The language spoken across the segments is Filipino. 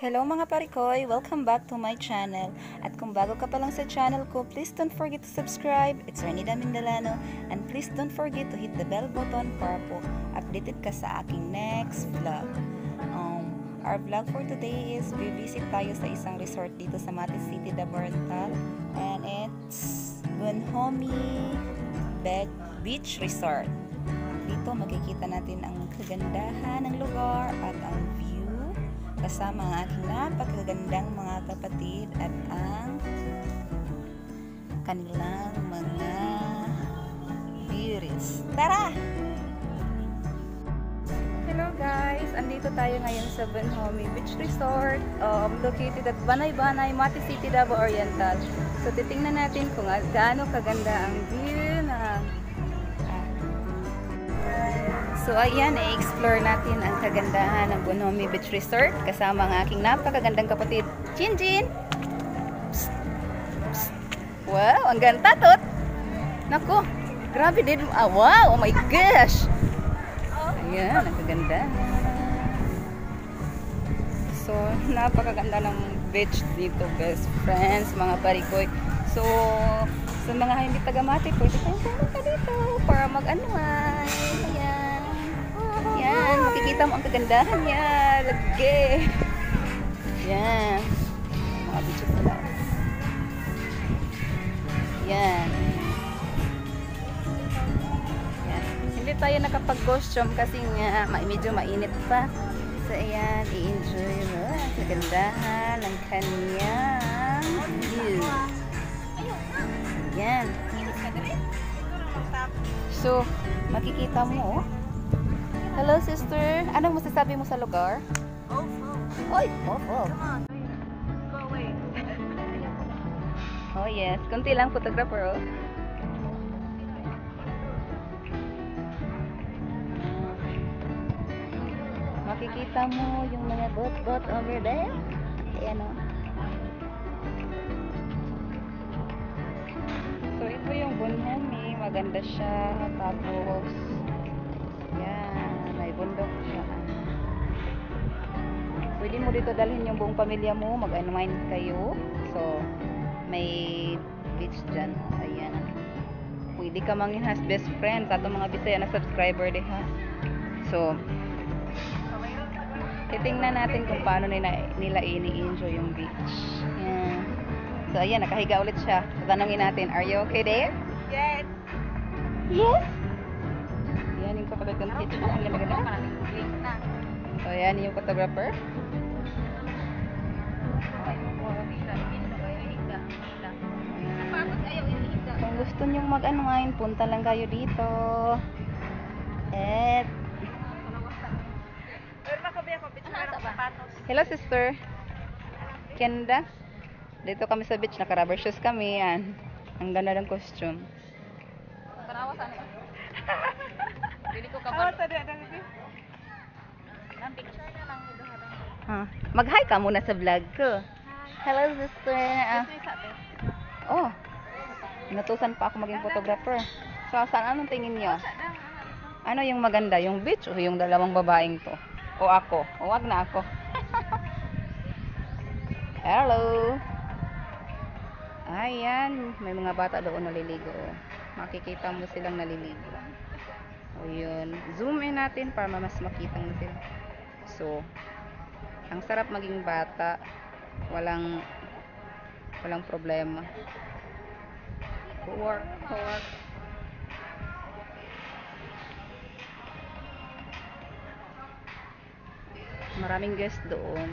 Hello mga parikoy! Welcome back to my channel. At kung bago ka pa lang sa channel ko, please don't forget to subscribe. It's Renida Mindalano. And please don't forget to hit the bell button para po updated ka sa aking next vlog. Our vlog for today is visit tayo sa isang resort dito sa Mati City, Davao Oriental. And it's Bonhomie Beach Resort. Dito makikita natin ang kagandahan ng lugar at ang view kasama ang aking napakagandang mga kapatid at ang kanilang mga beauties. Tara! Hello guys! Andito tayo ngayon sa Bonhomie Beach Resort, located at Banay-Banay, Mati City, Davao Oriental. So titingnan natin kung gaano kaganda ang view ng So ayan, i-explore natin ang kagandahan ng Bonhomie Beach Resort kasama ang aking napakagandang kapatid, Jinjin. Psst, psst. Wow, ang ganda tot. Naku, grabe din. Wow, oh my gosh. Ayan, ang kagandahan. So, napakaganda ng beach dito, best friends, mga parikoy. So, sa mga hindi taga-Mati, pwede tayong pumunta dito para mag-unwind. Ayan. Yan, makikita mo ang kagandahan niya. Lagi. Yan. Mga beaches nila. Yan. Yan. Hindi tayo nakapag-costume kasi nga medyo mainit pa. So, ayan, i-enjoy mo ang kagandahan ng kanyang view. Yan. So, makikita mo, oh. Hello, sister. Anong masasabi mo sa lugar? Awful. Oy, awful. Come on. Go away. Oh, yes. Kunti lang, photographer, oh. Makikita mo yung mga boat over there. Ayan, oh. So, ito yung Bonhomie. Maganda siya. Tapos, yan. May bundok siya. Pwede mo dito dalhin yung buong pamilya mo. Mag-unwind kayo. So, may beach dyan. Ayan. Pwede ka mangin has best friend sa itong mga Bisaya na subscriber din ha. So, titingnan natin kung paano nila ini-enjoy yung beach. Yan. So, ayan. Nakahiga ulit siya. So, tanongin natin, are you okay there? Yes. Yes? Yan yung kapatid kong teacher. Ang ganda-ganda. So, yan yung photographer. Kung gusto nyong mag-unwind, punta lang kayo dito. At hello sister. Kenda. Dito kami sa beach, naka-rubber shoes kami. Yan. Ang ganda ng costume. Tanawa sana. Dili ko kabalo. Picture na lang Mag-hi ka muna sa vlog ko. Hello sister. Oh. Natusan pa ako maging photographer. So, saan anong tingin niyo? Ano yung maganda? Yung beach o yung dalawang babaeng to? O ako? O wag na ako. Hello. Ayan, may mga bata doon naliligo. Makikita mo silang naliligo. O yun. Zoom in natin para mas makita mo sila. So, ang sarap maging bata. Walang problema. Work. Maraming guests doon.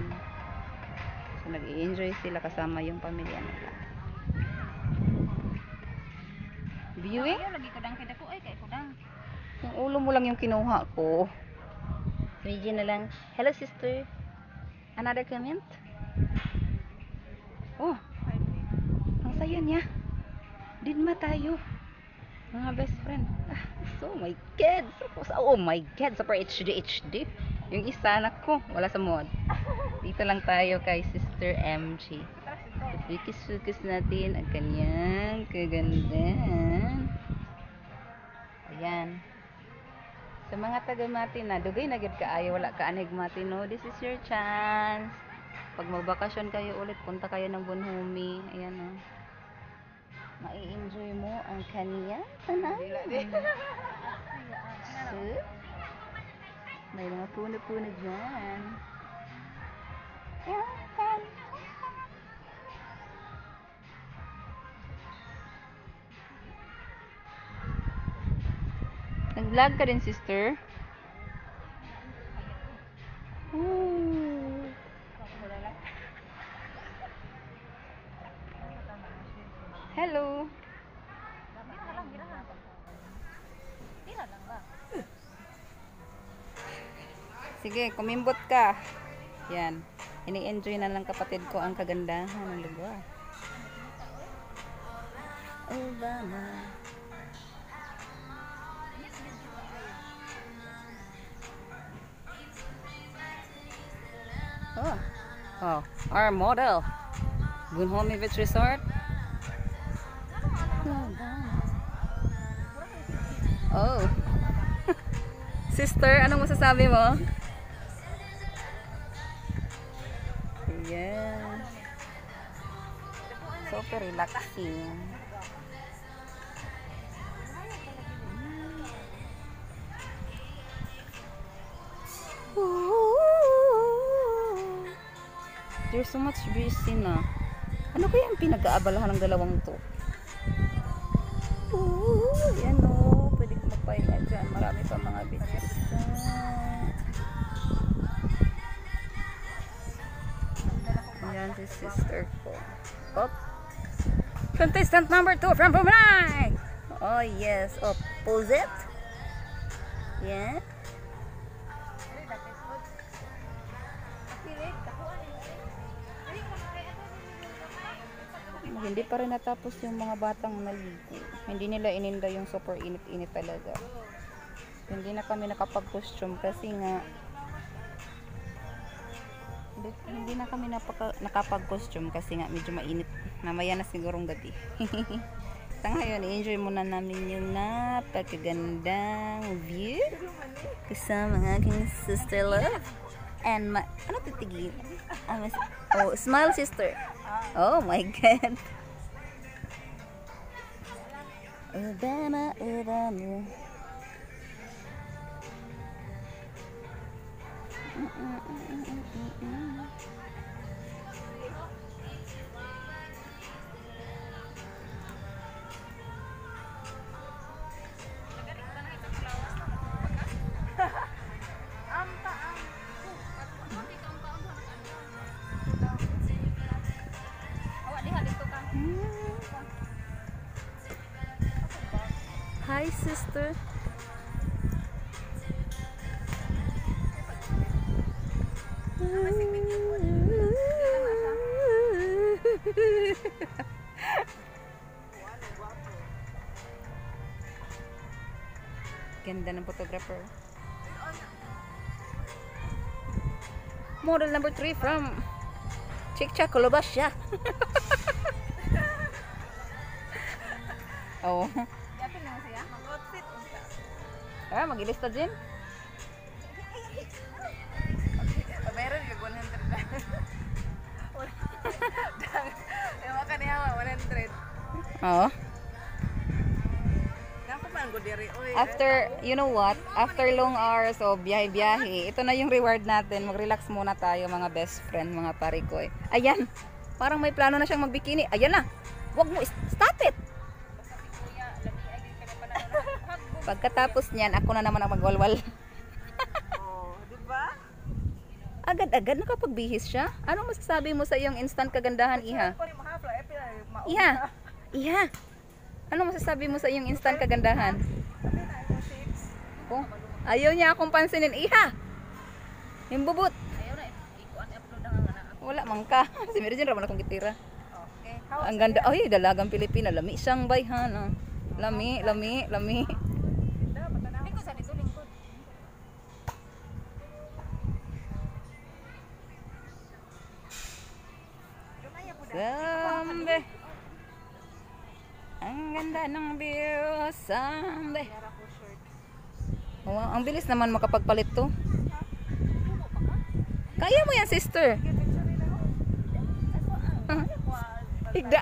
So, nag-i-enjoy sila kasama yung pamilya nila. Viewing? Lagi kudang kita ko ay kay kudang. Yung ulo mo lang yung kinuha ko. Reggie na lang. Hello sister. Another comment? Oh. Ang saya niya. Dinma tayo. Mga best friend. Oh my God. Oh my God. Super HD. Yung isa anak ko. Wala sa mod. Dito lang tayo kay Sister MG. Sukis natin ang kanyang kagandahan. Ayan. Sa mga taga-Mati na, dugay na gid kaayo, wala ka anig Mati no. This is your chance. Pag magbakasyon kayo ulit, punta kayo ng Bonhomie. Ayan o. Mai-enjoy mo ang kanya. Tanayan. May mga puno-puno dyan. Nag-vlog ka din, sister? Ooh. Hello. Sige, kumimbot ka. Yan. Ini-enjoy na lang kapatid ko ang kagandahan ng lugar. Obama. Oh. Oh, our model. Bonhomie Beach Resort. Oh. Sister, anong masasabi mo? Ayan. Super relaxing. There's so much breeze na. Ano kaya ang pinag-aabalahan ng dalawang to? Yan o. Pwede ko magpahinga dyan. Marami pa mga beaches. Ayan si sister ko. Up. Contestant number 2 from Brunei. Oh yes. Opposite. Yeah. Hindi pa rin natapos yung mga batang naligo. Hindi nila ininda yung super init-init talaga. Hindi na kami nakapag-costume kasi nga hindi na kami nakapag-costume kasi nga medyo mainit. Mamaya na sigurong gabi. Sa ngayon, i-enjoy muna namin yung napakagandang view kasama ng aking sister love and ano titigil? Oh, smile sister. Oh my God. Obama, Obama. Hi sister. Ganda ng photographer. Model number 3 from Chicha, Colobasya. Oh. Ah, mag-ilista din. Meron yung 100 na. Ewan ka niya, 100. Oo. Naku man, gudiri. After, you know what? After long hours of biyahe-biyahe, ito na yung reward natin. Mag-relax muna tayo mga best friend, mga parikoy. Ayan. Parang may plano na siyang magbikini. Ayan na. Wag mo, stop it. Pagkatapos niyan, ako na naman ang magwalwal. Oh, di ba? Agad-agad nakapagbihis siya. Anong masasabi mo sa iyong instant kagandahan, Iha? Iha! Iha! Anong masasabi mo sa iyong instant kagandahan? Oh, ayaw niya akong pansinin, Iha! Yung bubot. Wala man ka. Si Mary Jane raman akong kitira. Ang ganda. Ay, dalagang Pilipina. Lami siyang bayhan. Lami, lami, lami. Sambe. Ang ganda ng view. Sambe. Oh, ang bilis naman makapagpalit to. Kaya mo yan, sister. Higda.